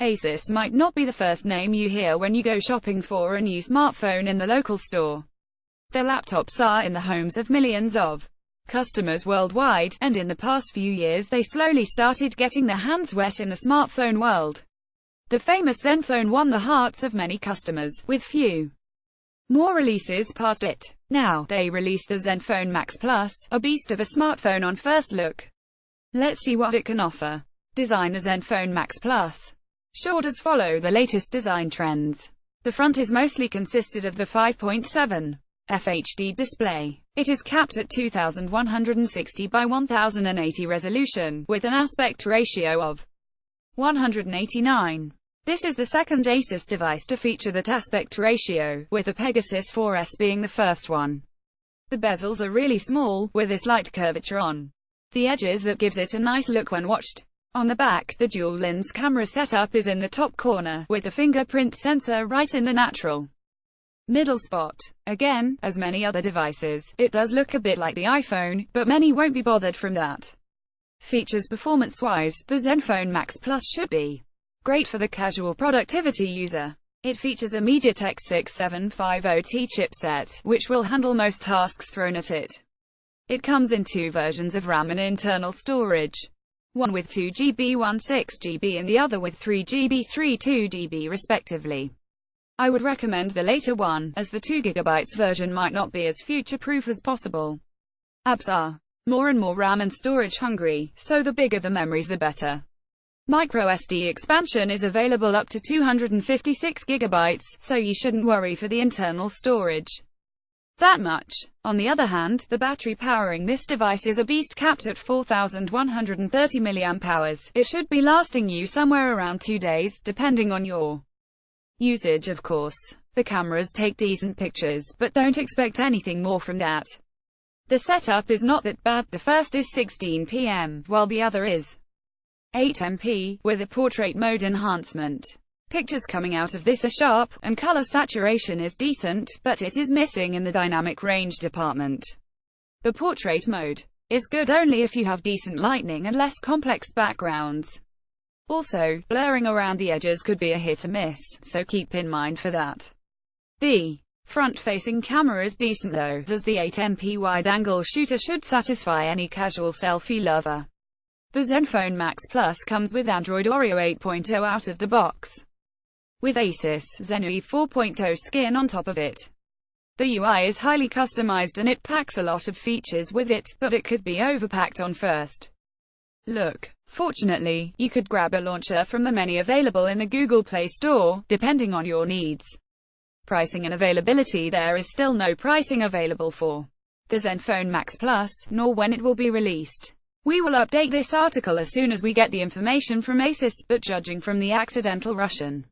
Asus might not be the first name you hear when you go shopping for a new smartphone in the local store. Their laptops are in the homes of millions of customers worldwide, and in the past few years they slowly started getting their hands wet in the smartphone world. The famous ZenFone won the hearts of many customers, with few more releases past it. Now, they released the ZenFone Max Plus, a beast of a smartphone on first look. Let's see what it can offer. Design. The ZenFone Max Plus sure does follow the latest design trends. The front is mostly consisted of the 5.7 FHD display. It is capped at 2160 by 1080 resolution, with an aspect ratio of 189. This is the second Asus device to feature that aspect ratio, with the Pegasus 4S being the first one. The bezels are really small, with a slight curvature on the edges that gives it a nice look when watched. On the back, the dual-lens camera setup is in the top corner, with the fingerprint sensor right in the natural middle spot. Again, as many other devices, it does look a bit like the iPhone, but many won't be bothered from that. Features. Performance-wise, the ZenFone Max Plus should be great for the casual productivity user. It features a MediaTek 6750T chipset, which will handle most tasks thrown at it. It comes in two versions of RAM and internal storage. One with 2GB 16GB and the other with 3GB 32GB respectively. I would recommend the later one, as the 2GB version might not be as future-proof as possible. Apps are more and more RAM and storage hungry, so the bigger the memories the better. MicroSD expansion is available up to 256GB, so you shouldn't worry for the internal storage that much. On the other hand, the battery powering this device is a beast, capped at 4130 mAh. It should be lasting you somewhere around 2 days, depending on your usage of course. The cameras take decent pictures, but don't expect anything more from that. The setup is not that bad. The first is 16 while the other is 8 MP, with a portrait mode enhancement. Pictures coming out of this are sharp, and color saturation is decent, but it is missing in the dynamic range department. The portrait mode is good only if you have decent lighting and less complex backgrounds. Also, blurring around the edges could be a hit or miss, so keep in mind for that. The front-facing camera is decent though, as the 8MP wide-angle shooter should satisfy any casual selfie lover. The ZenFone Max Plus comes with Android Oreo 8.0 out of the box, with Asus Zenui 4.0 skin on top of it. The UI is highly customized and it packs a lot of features with it, but it could be overpacked on first look. Fortunately, you could grab a launcher from the many available in the Google Play Store, depending on your needs. Pricing and availability. There is still no pricing available for the ZenFone Max Plus, nor when it will be released. We will update this article as soon as we get the information from Asus, but judging from the accidental Russian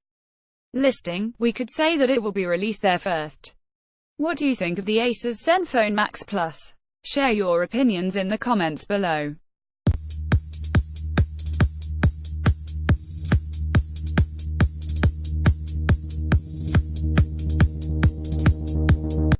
listing, we could say that it will be released there first. What do you think of the Asus ZenFone Max Plus? Share your opinions in the comments below.